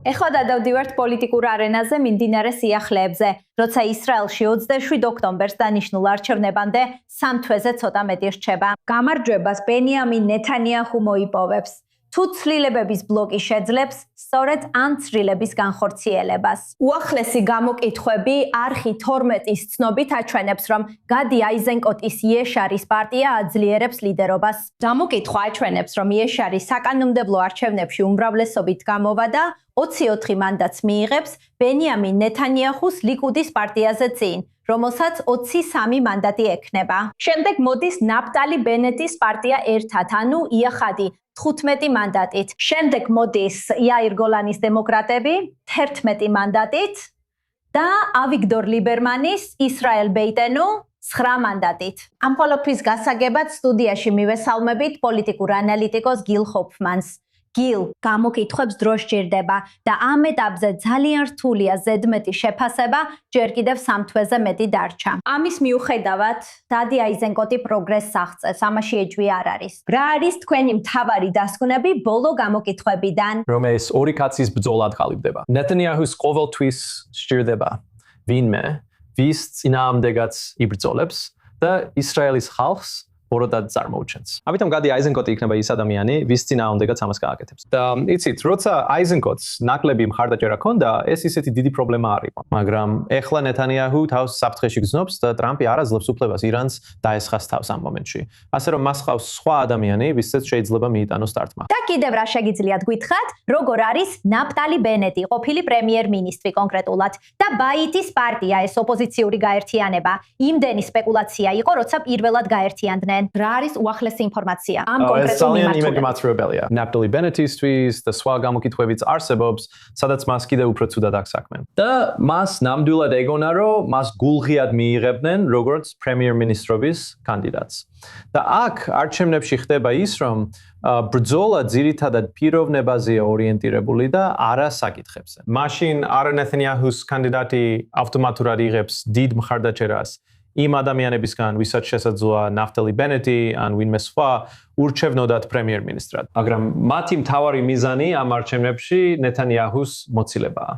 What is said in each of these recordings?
ეხლა გადავდივართ პოლიტიკურ არენაზე მიმდინარე სიახლეებზე, როცა ისრაელში 27 ოქტომბერს დანიშნულ არჩევნებამდე 3 თვეზე ცოტა მეტი რჩება. გამარჯვებას ბენიამინ ნეთანიაჰუ მოიპოვებს. თუ ცვლილებების ბლოკი შეძლებს, სწორედ ამ ცვლილების განხორციელებას. უახლესი გამოკითხვები არხი 12-ის ცნობით აჩვენებს, რომ გადი აიზენკოტის იეშარის პარტია აძლიერებს ლიდერობას. გამოკითხვა აჩვენებს, რომ იეშარი საკანონმდებლო არჩევნებში უმრავლესობით გამოვა და 24 მანდატს მიიღებს ბენიამინ ნეთანიაჰუს ლიკუდის პარტიაზე წინ, რომელსაც 23 მანდატი ექნება. შემდეგ მოდის ნაფტალი ბენეტის პარტია ერთად, ანუ იახადი 15 მანდატით. შემდეგ მოდის იაირ გოლანის დემოკრატები 11 მანდატით და ავიგდორ ლიბერმანის ისრაელ ბეიტენუ 9 მანდატით. ამ ყველაფრის გასაგებად სტუდიაში მივესალმებით პოლიტიკურ ანალიტიკოს გილ ჰოფმანს. გილ, გამოკითხვებს დრო სჭირდება და ამ ეტაპზე ძალიან რთულია ზედმეტი შეფასება, ჯერ კიდევ 3 თვეზე მეტი დარჩა. ამის მიუხედავად, დადი აიზენკოტი პროგრესს აღწევს, ამაში ეჭვი არ არის. რა არის თქვენი მთავარი დასკვნები ბოლო გამოკითხვებიდან? რომ ეს ორი კაცის ბრძოლად ყალიბდება. ნეთანიაჰუს ყოველთვის სჭირდება ვინმე, ვის წინააღმდეგაც იბრძოლებს და ისრაელის ხალხს ბოროტად წარმოუჩენს. ამიტომ გადი აიზენკოტი იქნება ის ადამიანი, ვის წინააღმდეგაც ამას გააკეთებს. და იცით, როცა აიზენკოტს ნაკლები მხარდაჭერა ჰქონდა, ეს ისეთი დიდი პრობლემა არ იყო. მაგრამ ეხლა ნეთანიაჰუ თავს საფრთხეში გრძნობს და ტრამპი არ აძლევს უფლებას ირანს დაესხას თავს ამ მომენტში. ასე რომ მას ჰყავს სხვა ადამიანი, ვისაც შეიძლება მიიტანოს სტარტმა. და კიდევ რა შეგიძლიათ გითხრათ, როგორ არის ნაფტალი ბენეტი, ყოფილი პრემიერ-მინისტრი კონკრეტულად და ბაიტის პარტია, ეს ოპოზიციური გაერთიანება, იმდენი სპეკულაცია იყო, როცა პირველად გაერთიანდნენ. რა არის უახლესი ინფორმაცია ამ კონკრეტულ მიმართულებელია. ნაფტალი ბენეტისთვის და სხვა გამოკითხვებიც არსებობს, სადაც მას კიდევ უფრო ცუდად აქვს საქმე. და მას ნამდვილად ეგონა, რომ მას გულღიად მიიღებდნენ როგორც პრემიერ-მინისტრობის კანდიდატს. და აქ არჩევნებში ხდება ის, რომ ბრძოლა ძირითადად პიროვნებაზეა ორიენტირებული და არა საკითხებზე. მაშინ არა ნეთანიაჰუს კანდიდატი ავტომატურად იღებს დიდ მხარდაჭერას იმ ადამიანებისგან, ვისაც შესაძლოა ნაფტალი ბენეტი ან ვინმე სხვა ურჩევნოდათ პრემიერ-მინისტრად. მაგრამ მათი მთავარი მიზანი ამ არჩევნებში ნეთანიაჰუს მოცილებაა.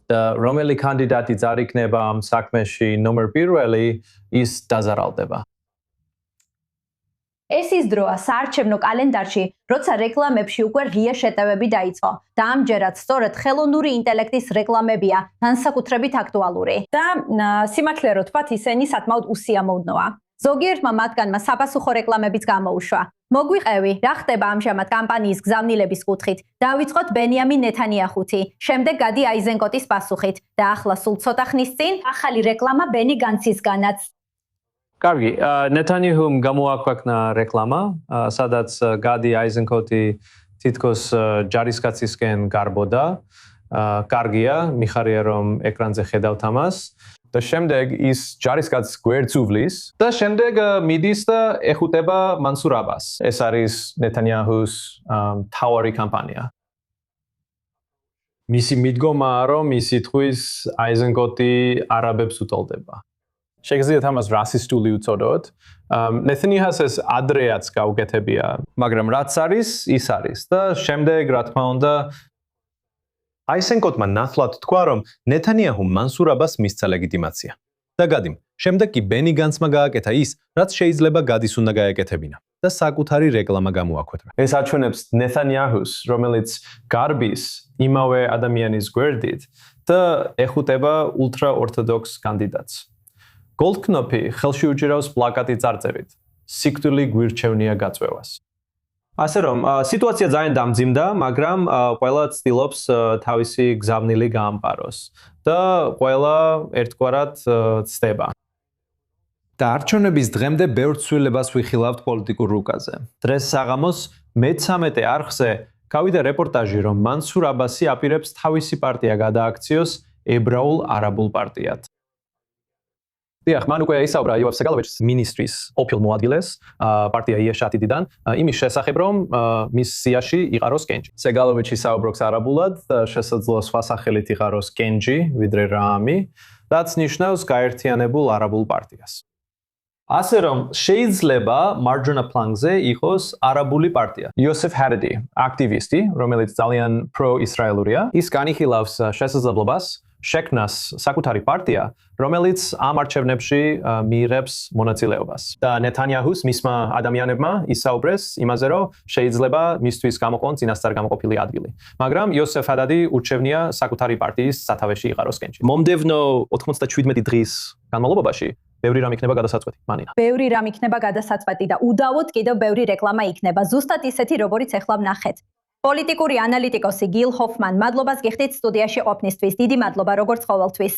და რომელი კანდიდატი წარიქნება ამ საქმეში ნომერ პირველი, ის დაზარალდება. ეს ის დროა საარჩევნო კალენდარში, როცა რეკლამებში უკვე ღია შეტევები დაიწყო და ამჯერად სწორედ ხელოვნური ინტელექტის რეკლამებია განსაკუთრებით აქტუალური. და სიმართლე რო თქვათ, ისინი სათმაოდ უსიამოვნოა. ზოგიერთმა მათგანმა საპასუხო რეკლამებიც გამოუშვა. მოგვიყევი, რა ხდება ამჟამად კამპანიის გზავნილების კუთხით. დავიწყოთ ბენიამინ ნეთანიაჰუთი, შემდეგ გადი აიზენკოტის პასუხით და ახლა სულ ცოტა ხნის წინ ახალი რეკლამა ბენი განცისგანაც. კარგი, ნეთანიაჰუმ გამოაქვეყნა რეკლამა, სადაც გადი აიზენკოტი თითქოს ჯარისკაცისკენ გარბოდა. კარგია, მიხარია რომ ეკრანზე ხედავთ ამას. და შემდეგ ის ჯარისკაცს გვერდს უვლის და შემდეგ მიდის და ეხუტება მანსურ აბას. ეს არის ნეთანიაჰუს მთავარი კამპანია. მისი მიდგომაა, რომ მისი თვის აიზენკოტი არაბებს უტოლდება. შეგიძლიათ ამას რასისტული უწოდოთ. ნეთანიაჰუს ეს ადრეაც გაუკეთებია, მაგრამ რაც არის, ის არის და შემდეგ რა თქმა უნდა აიზენკოტმა ნათლად თქვა, რომ ნეთანიაჰუმ მანსურ აბას მისცა ლეგიტიმაცია. და გადიმ, შემდეგ კი ბენი განცმა გააკეთა ის, რაც შეიძლება გადის უნდა გაეკეთებინა და საკუთარი რეკლამა გამოაქვეყნა. ეს აჩვენებს ნეთანიაჰუს, რომელიც გარბის იმავე ადამიანის გვერდით და ეხუტება ულტრაორთოდოქს კანდიდატს. გოლდკნოფი ხელში უჭირავს პლაკატი წარწერით. სიკვდილი გვირჩევნია გაწვევას. ასე რომ, სიტუაცია ძალიან დამძიმდა, მაგრამ ყველა ცდილობს თავისი გზავნილი გაამყაროს და ყველა ერთგვარად ცდება. და არჩევნების დღემდე ბევრ ცვლილებას ვიხილავთ პოლიტიკურ რუკაზე. დღეს საღამოს მე-13 არხზე გავიდა რეპორტაჟი, რომ მანსურ აბასი აპირებს თავისი პარტია გადააქციოს ებრაულ არაბულ პარტიად. დიახ, მან უკვე ისაუბრა იოაფ სეგალოვიჩის მინისტრის ყოფილ მოადგილეს პარტია იეშატიდიდან იმის შესახებ, რომ მის სიაში იყაროს კენჯი. სეგალოვიჩი საუბრობს არაბულად და შესაძლოა სხვა სახელით იყაროს კენჯი, ვიდრე რაამი, რაც ნიშნავს გაერთიანებულ არაბულ პარტიას. ასე რომ შეიძლება მარჯვენა ფლანგზე იყოს არაბული პარტია. იოსეფ ჰარედი, აქტივისტი, რომელიც ძალიან პრო-ისრაელურია, ის განიხილავს შესაძლებლობას შექმნას საკუთარი პარტია, რომელიც ამ არჩევნებში მიიღებს მონაწილეობას. და ნეთანიაჰუს მისმა ადამიანებმა ისაუბრეს იმაზე, რომ შეიძლება მისთვის გამოყონ წინასწარ გამოყოფილი ადგილი. მაგრამ იოსეფ ჰარედი ურჩევნია საკუთარი პარტიის სათავეში იყაროს კენჭი. მომდევნო 97 დღის განმავლობაში ბევრი რამ იქნება გადასაწყვეტი, მანინა. ბევრი რამ იქნება გადასაწყვეტი და უდავოდ კიდევ ბევრი რეკლამა იქნება, ზუსტად ისეთი, როგორიც ახლა ვნახეთ. პოლიტიკური ანალიტიკოსი გილ ჰოფმან, მადლობას გიხდით სტუდიაში ყოფნისთვის. დიდი მადლობა, როგორც ყოველთვის.